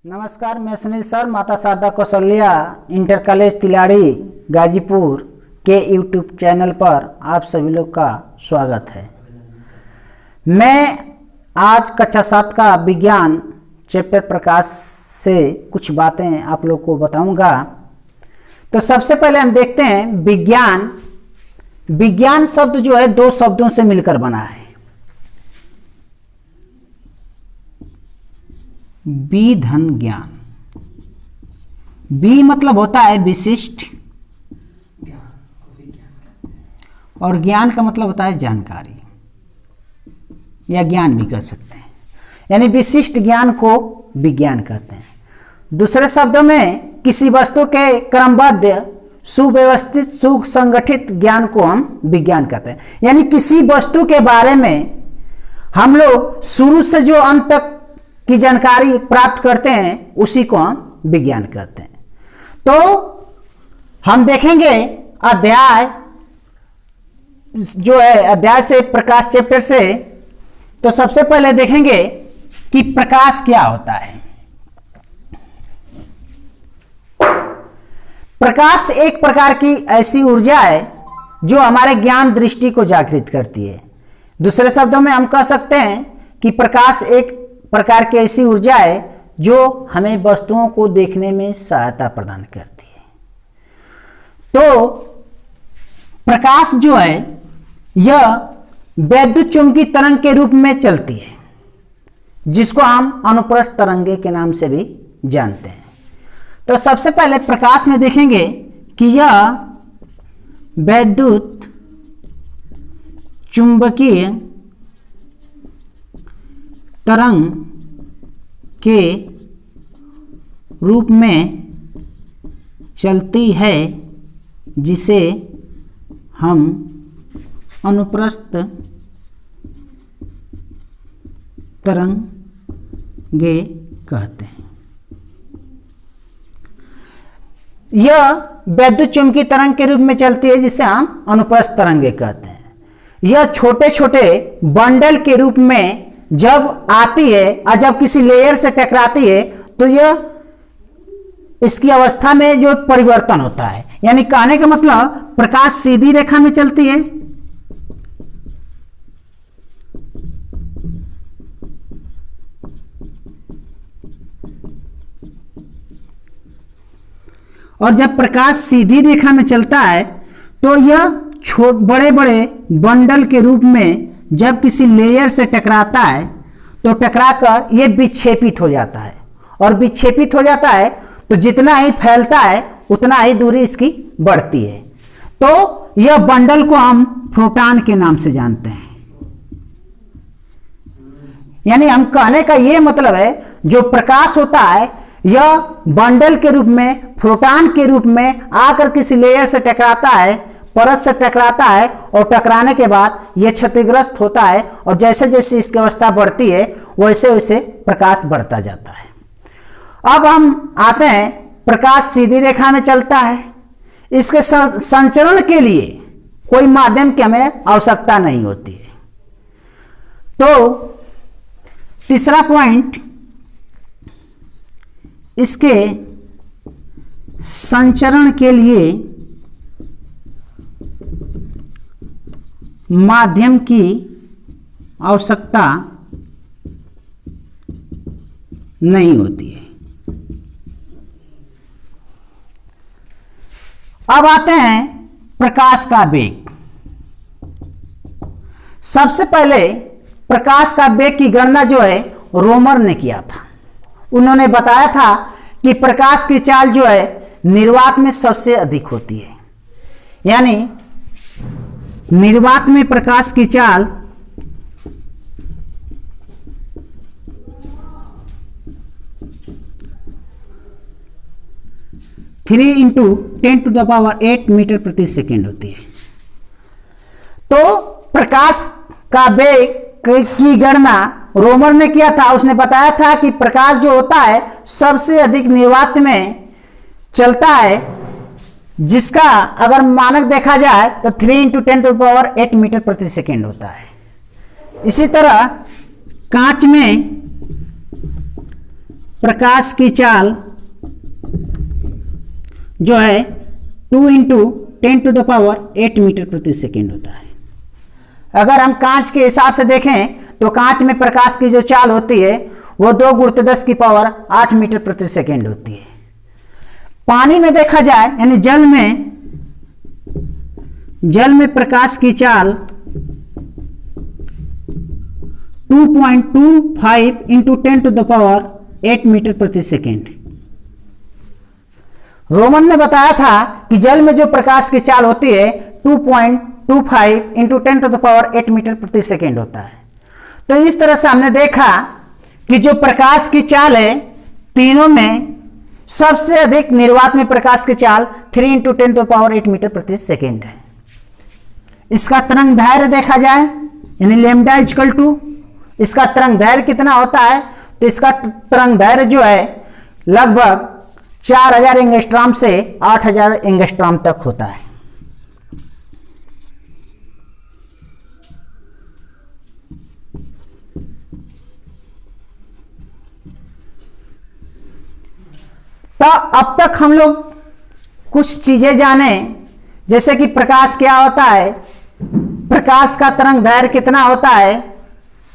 नमस्कार, मैं सुनील सर, माता शारदा कौशल्या इंटर कॉलेज तिलाड़ी गाजीपुर के यूट्यूब चैनल पर आप सभी लोग का स्वागत है। मैं आज कक्षा 7 का विज्ञान चैप्टर प्रकाश से कुछ बातें आप लोग को बताऊंगा। तो सबसे पहले हम देखते हैं विज्ञान। विज्ञान शब्द जो है दो शब्दों से मिलकर बना है। विधन ज्ञान, बी मतलब होता है विशिष्ट और ज्ञान का मतलब होता है जानकारी या ज्ञान भी कह सकते हैं, यानी विशिष्ट ज्ञान को विज्ञान कहते हैं। दूसरे शब्दों में किसी वस्तु के क्रमबद्ध सुव्यवस्थित सुसंगठित ज्ञान को हम विज्ञान कहते हैं। यानी किसी वस्तु के बारे में हम लोग शुरू से जो अंत तक की जानकारी प्राप्त करते हैं उसी को हम विज्ञान कहते हैं। तो हम देखेंगे अध्याय जो है, अध्याय से प्रकाश चैप्टर से। तो सबसे पहले देखेंगे कि प्रकाश क्या होता है। प्रकाश एक प्रकार की ऐसी ऊर्जा है जो हमारे ज्ञान दृष्टि को जागृत करती है। दूसरे शब्दों में हम कह सकते हैं कि प्रकाश एक प्रकार की ऐसी ऊर्जा है जो हमें वस्तुओं को देखने में सहायता प्रदान करती है। तो प्रकाश जो है यह वैद्युत चुंबकीय तरंग के रूप में चलती है, जिसको हम अनुप्रस्थ तरंगे के नाम से भी जानते हैं। तो सबसे पहले प्रकाश में देखेंगे कि यह वैद्युत चुंबकीय तरंग के रूप में चलती है, जिसे हम अनुप्रस्थ तरंगे कहते हैं। यह वैद्युत चुंबकीय तरंग के रूप में चलती है, जिसे हम अनुप्रस्थ तरंगे कहते हैं। यह छोटे छोटे बंडल के रूप में जब आती है और जब किसी लेयर से टकराती है तो यह इसकी अवस्था में जो परिवर्तन होता है, यानी कहने का मतलब प्रकाश सीधी रेखा में चलती है और जब प्रकाश सीधी रेखा में चलता है तो यह बड़े बड़े बंडल के रूप में जब किसी लेयर से टकराता है तो टकराकर यह विक्षेपित हो जाता है, और विक्षेपित हो जाता है तो जितना ही फैलता है उतना ही दूरी इसकी बढ़ती है। तो यह बंडल को हम फोटॉन के नाम से जानते हैं। यानी हम कहने का यह मतलब है जो प्रकाश होता है यह बंडल के रूप में, फोटॉन के रूप में आकर किसी लेयर से टकराता है, परत से टकराता है, और टकराने के बाद यह क्षतिग्रस्त होता है, और जैसे जैसे इसकी अवस्था बढ़ती है वैसे वैसे प्रकाश बढ़ता जाता है। अब हम आते हैं, प्रकाश सीधी रेखा में चलता है। इसके संचरण के लिए कोई माध्यम की हमें आवश्यकता नहीं होती है। तो तीसरा पॉइंट, इसके संचरण के लिए माध्यम की आवश्यकता नहीं होती है। अब आते हैं प्रकाश का वेग। सबसे पहले प्रकाश का वेग की गणना जो है रोमर ने किया था। उन्होंने बताया था कि प्रकाश की चाल जो है निर्वात में सबसे अधिक होती है, यानी निर्वात में प्रकाश की चाल 3 × 10⁸ मीटर प्रति सेकेंड होती है। तो प्रकाश का वेग की गणना रोमर ने किया था। उसने बताया था कि प्रकाश जो होता है सबसे अधिक निर्वात में चलता है, जिसका अगर मानक देखा जाए तो 3 × 10⁸ मीटर प्रति सेकेंड होता है। इसी तरह कांच में प्रकाश की चाल जो है 2 इंटू 10⁸ मीटर प्रति सेकेंड होता है। अगर हम कांच के हिसाब से देखें तो कांच में प्रकाश की जो चाल होती है वो 2 × 10⁸ मीटर प्रति सेकेंड होती है। पानी में देखा जाए यानी जल में प्रकाश की चाल 2.25 इंटू 10⁸ मीटर प्रति सेकेंड। रोमन ने बताया था कि जल में जो प्रकाश की चाल होती है 2.25 इंटू 10⁸ मीटर प्रति सेकेंड होता है। तो इस तरह से हमने देखा कि जो प्रकाश की चाल है तीनों में सबसे अधिक निर्वात में प्रकाश की चाल 3 इंटू 10⁸ मीटर प्रति सेकेंड है। इसका तरंग दैर्घ्य देखा जाए यानी लैम्डा इक्वल टू इसका तरंग दैर्घ्य कितना होता है, तो इसका तरंग दैर्घ्य जो है लगभग 4000 एंगस्ट्रॉम से 8000 एंगस्ट्रॉम तक होता है। तो अब तक हम लोग कुछ चीजें जाने, जैसे कि प्रकाश क्या होता है, प्रकाश का तरंग दैर्घ्य कितना होता है,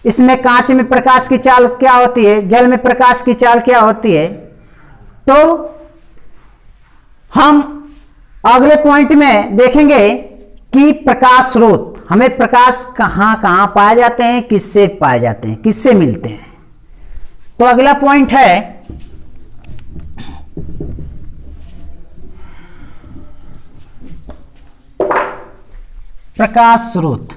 इसमें कांच में प्रकाश की चाल क्या होती है, जल में प्रकाश की चाल क्या होती है। तो हम अगले पॉइंट में देखेंगे कि प्रकाश स्रोत, हमें प्रकाश कहाँ कहाँ पाए जाते हैं, किससे पाए जाते हैं, किससे मिलते हैं। तो अगला पॉइंट है प्रकाश स्रोत।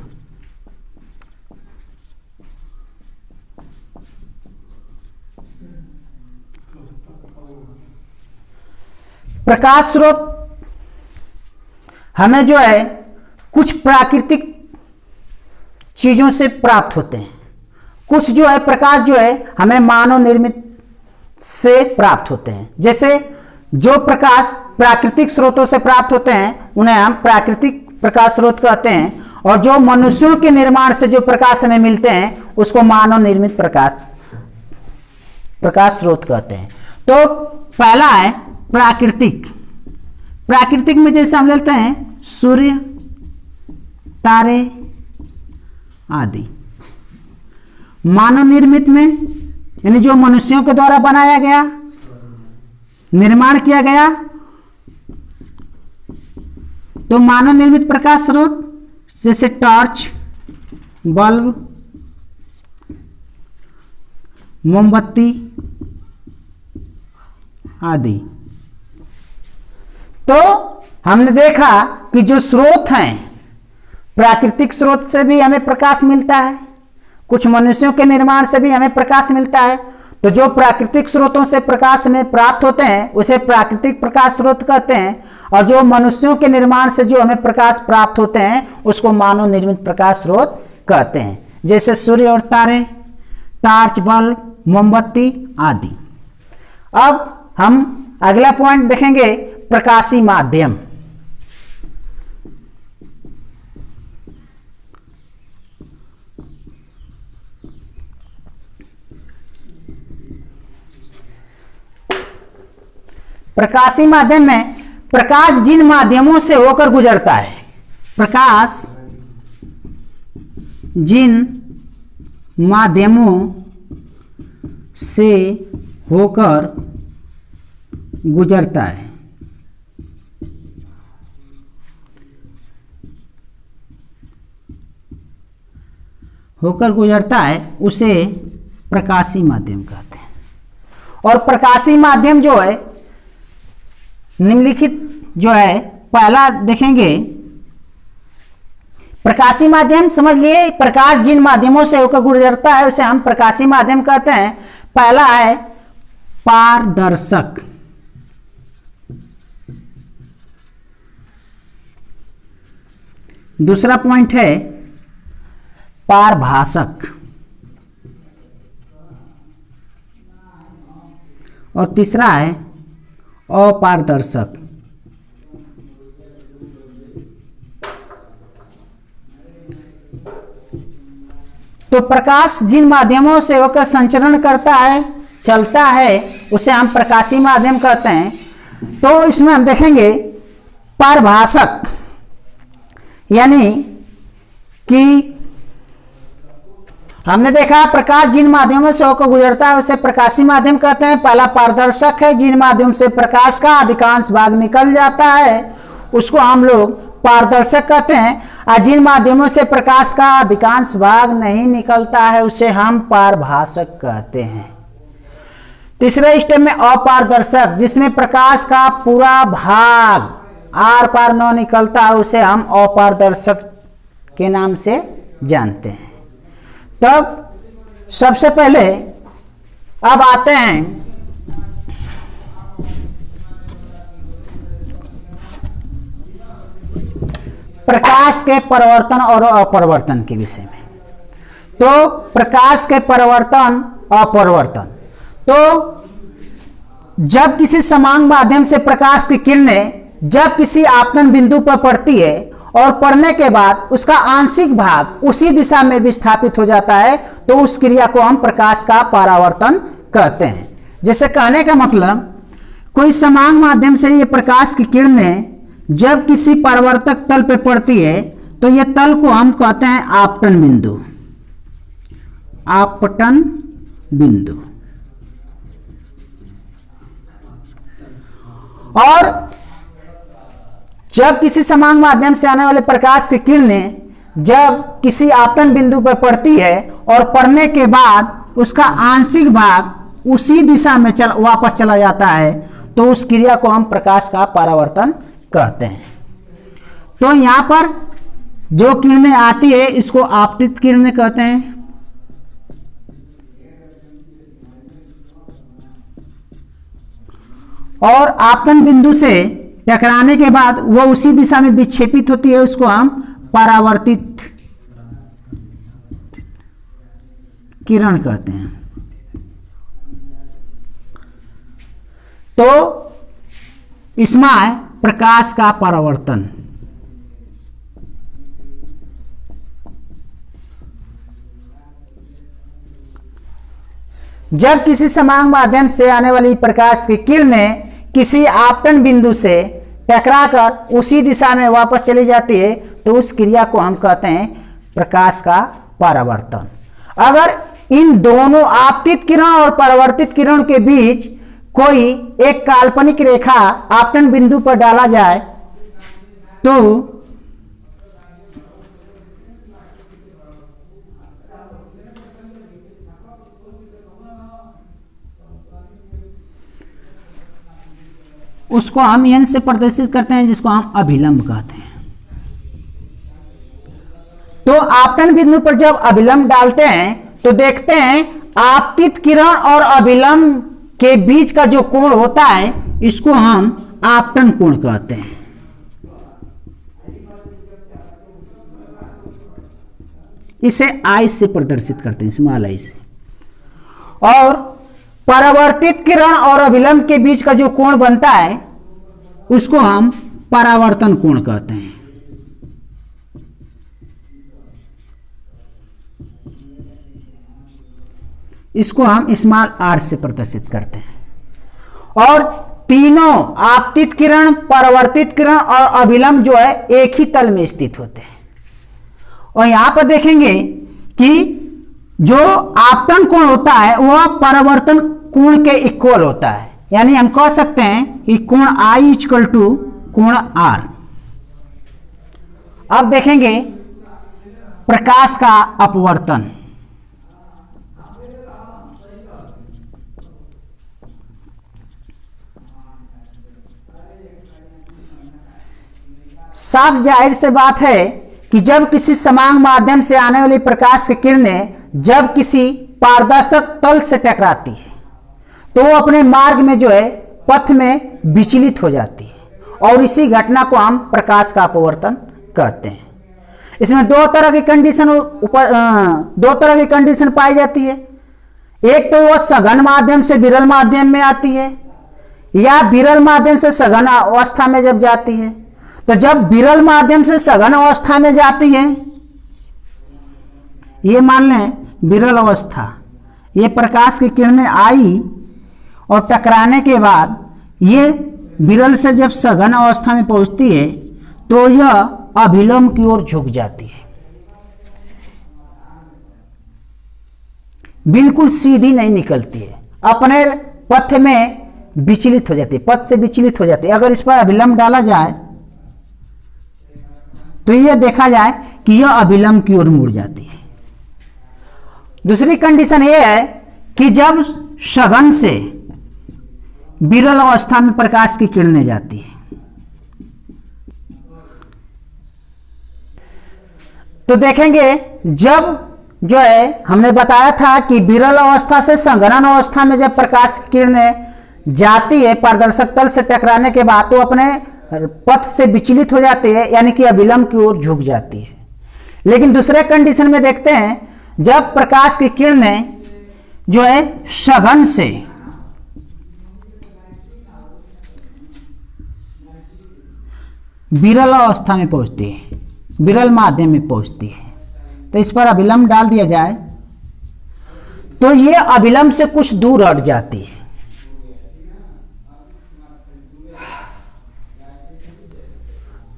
प्रकाश स्रोत हमें जो है कुछ प्राकृतिक चीजों से प्राप्त होते हैं, कुछ जो है प्रकाश जो है हमें मानव निर्मित से प्राप्त होते हैं। जैसे जो प्रकाश प्राकृतिक स्रोतों से प्राप्त होते हैं उन्हें हम प्राकृतिक प्रकाश स्रोत कहते हैं, और जो मनुष्यों के निर्माण से जो प्रकाश हमें मिलते हैं उसको मानव निर्मित प्रकाश स्रोत कहते हैं। तो पहला है प्राकृतिक। प्राकृतिक में जैसे हम लेते हैं सूर्य, तारे आदि। मानव निर्मित में यानी जो मनुष्यों के द्वारा बनाया गया, निर्माण किया गया, तो मानव निर्मित प्रकाश स्रोत जैसे टॉर्च, बल्ब, मोमबत्ती आदि। तो हमने देखा कि जो स्रोत हैं, प्राकृतिक स्रोत से भी हमें प्रकाश मिलता है, कुछ मनुष्यों के निर्माण से भी हमें प्रकाश मिलता है। तो जो प्राकृतिक स्रोतों से प्रकाश हमें प्राप्त होते हैं उसे प्राकृतिक प्रकाश स्रोत कहते हैं, और जो मनुष्यों के निर्माण से जो हमें प्रकाश प्राप्त होते हैं उसको मानव निर्मित प्रकाश स्रोत कहते हैं, जैसे सूर्य और तारे, टॉर्च, बल्ब, मोमबत्ती आदि। अब हम अगला पॉइंट देखेंगे प्रकाशी माध्यम। प्रकाशी माध्यम में प्रकाश जिन माध्यमों से होकर गुजरता है, प्रकाश जिन माध्यमों से होकर गुजरता है, उसे प्रकाशी माध्यम कहते हैं। और प्रकाशी माध्यम जो है निम्नलिखित जो है, पहला देखेंगे प्रकाशी माध्यम, समझ लिए प्रकाश जिन माध्यमों से होकर गुजरता है उसे हम प्रकाशी माध्यम कहते हैं। पहला है पारदर्शक, दूसरा पॉइंट है पारभाषक, और तीसरा है अपारदर्शक। तो प्रकाश जिन माध्यमों से होकर संचरण करता है, चलता है, उसे हम प्रकाशीय माध्यम कहते हैं। तो इसमें हम देखेंगे पारभाषक, यानी कि हमने देखा प्रकाश जिन माध्यमों से होकर गुजरता है उसे प्रकाशीय माध्यम कहते हैं। पहला पारदर्शक है, जिन माध्यम से प्रकाश का अधिकांश भाग निकल जाता है उसको हम लोग पारदर्शक कहते हैं, और जिन माध्यमों से प्रकाश का अधिकांश भाग नहीं निकलता है उसे हम पारभाषक कहते हैं। तीसरे स्टेप में अपारदर्शक, जिसमें प्रकाश का पूरा भाग आर पार न निकलता है उसे हम अपारदर्शक के नाम से जानते हैं। तब सबसे पहले अब आते हैं प्रकाश के परिवर्तन और अपरिवर्तन के विषय में। तो प्रकाश के परिवर्तन अपरिवर्तन, तो जब किसी समांग माध्यम से प्रकाश की किरणें जब किसी आपतन बिंदु पर पड़ती है और पड़ने के बाद उसका आंशिक भाग उसी दिशा में विस्थापित हो जाता है तो उस क्रिया को हम प्रकाश का परावर्तन कहते हैं। जैसे कहने का मतलब, कोई समांग माध्यम से ये प्रकाश की किरणें जब किसी परावर्तक तल पर पड़ती है तो ये तल को हम कहते हैं आपतन बिंदु, आपतन बिंदु। और जब किसी समांग माध्यम से आने वाले प्रकाश की किरणें जब किसी आपतन बिंदु पर पड़ती है और पड़ने के बाद उसका आंशिक भाग उसी दिशा में वापस चला जाता है तो उस क्रिया को हम प्रकाश का परावर्तन कहते हैं। तो यहां पर जो किरणें आती है इसको आपतित किरणें कहते हैं, और आपतन बिंदु से टकराने के बाद वो उसी दिशा में विक्षेपित होती है उसको हम परावर्तित किरण कहते हैं। तो इसमें प्रकाश का परावर्तन, जब किसी समांग माध्यम से आने वाली प्रकाश की किरणें किसी आपतन बिंदु से टकराकर उसी दिशा में वापस चली जाती है तो उस क्रिया को हम कहते हैं प्रकाश का परावर्तन। अगर इन दोनों आपतित किरण और परावर्तित किरण के बीच कोई एक काल्पनिक रेखा आपतन बिंदु पर डाला जाए तो उसको हम एन से प्रदर्शित करते हैं, जिसको हम अभिलंब कहते हैं। तो आपतन बिंदु पर जब अभिलंब डालते हैं तो देखते हैं आपतित किरण और अभिलंब के बीच का जो कोण होता है इसको हम आपतन कोण कहते हैं। इसे आई से प्रदर्शित करते हैं, स्मॉल आई से। और परावर्तित किरण और अभिलंब के बीच का जो कोण बनता है उसको हम परावर्तन कोण कहते हैं। इसको हम स्मॉल आर से प्रदर्शित करते हैं। और तीनों आपतित किरण, परावर्तित किरण और अभिलंब जो है एक ही तल में स्थित होते हैं। और यहां पर देखेंगे कि जो आपतन कोण होता है वह परावर्तन कोण के इक्वल होता है, यानी हम कह सकते हैं कि कोण आई इक्वल टू कोण आर। अब देखेंगे प्रकाश का अपवर्तन। साफ जाहिर से बात है कि जब किसी समांग माध्यम से आने वाली प्रकाश की किरणें जब किसी पारदर्शक तल से टकराती है तो वो अपने मार्ग में जो है पथ में विचलित हो जाती है और इसी घटना को हम प्रकाश का अपवर्तन कहते हैं। इसमें दो तरह की कंडीशन पाई जाती है। एक तो वो सघन माध्यम से विरल माध्यम में आती है या विरल माध्यम से सघन अवस्था में जब जाती है। तो जब विरल माध्यम से सघन अवस्था में जाती है, ये मान लें विरल अवस्था, ये प्रकाश की किरणें आई और टकराने के बाद ये विरल से जब सघन अवस्था में पहुंचती है तो यह अभिलंब की ओर झुक जाती है, बिल्कुल सीधी नहीं निकलती है, अपने पथ में विचलित हो जाती है, पथ से विचलित हो जाती है। अगर इस पर अभिलंब डाला जाए तो यह देखा जाए कि यह अभिलंब की ओर मुड़ जाती है। दूसरी कंडीशन यह है कि जब सघन से विरल अवस्था में प्रकाश की किरणें जाती है तो देखेंगे, जब जो है हमने बताया था कि विरल अवस्था से संघनन अवस्था में जब प्रकाश की किरणें जाती है पारदर्शक तल से टकराने के बाद तो अपने पथ से विचलित हो जाती है, यानी कि अभिलंब की ओर झुक जाती है। लेकिन दूसरे कंडीशन में देखते हैं, जब प्रकाश की किरणें जो है सघन से विरल अवस्था में पहुंचती है, विरल माध्यम में पहुंचती है, तो इस पर अभिलंब डाल दिया जाए तो ये अभिलंब से कुछ दूर हट जाती है।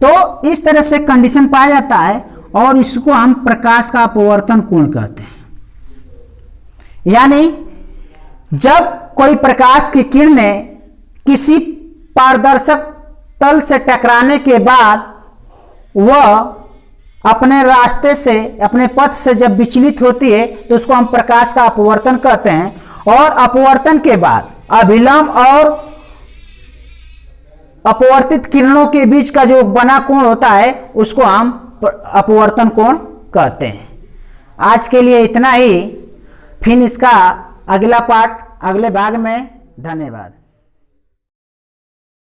तो इस तरह से कंडीशन पाया जाता है और इसको हम प्रकाश का अपवर्तन कोण कहते हैं। यानी जब कोई प्रकाश की किरणें किसी पारदर्शक तल से टकराने के बाद वह अपने रास्ते से, अपने पथ से जब विचलित होती है तो उसको हम प्रकाश का अपवर्तन कहते हैं। और अपवर्तन के बाद अभिलंब और अपवर्तित किरणों के बीच का जो बना कोण होता है उसको हम अपवर्तन कोण कहते हैं। आज के लिए इतना ही, फिर इसका अगला पार्ट अगले भाग में। धन्यवाद।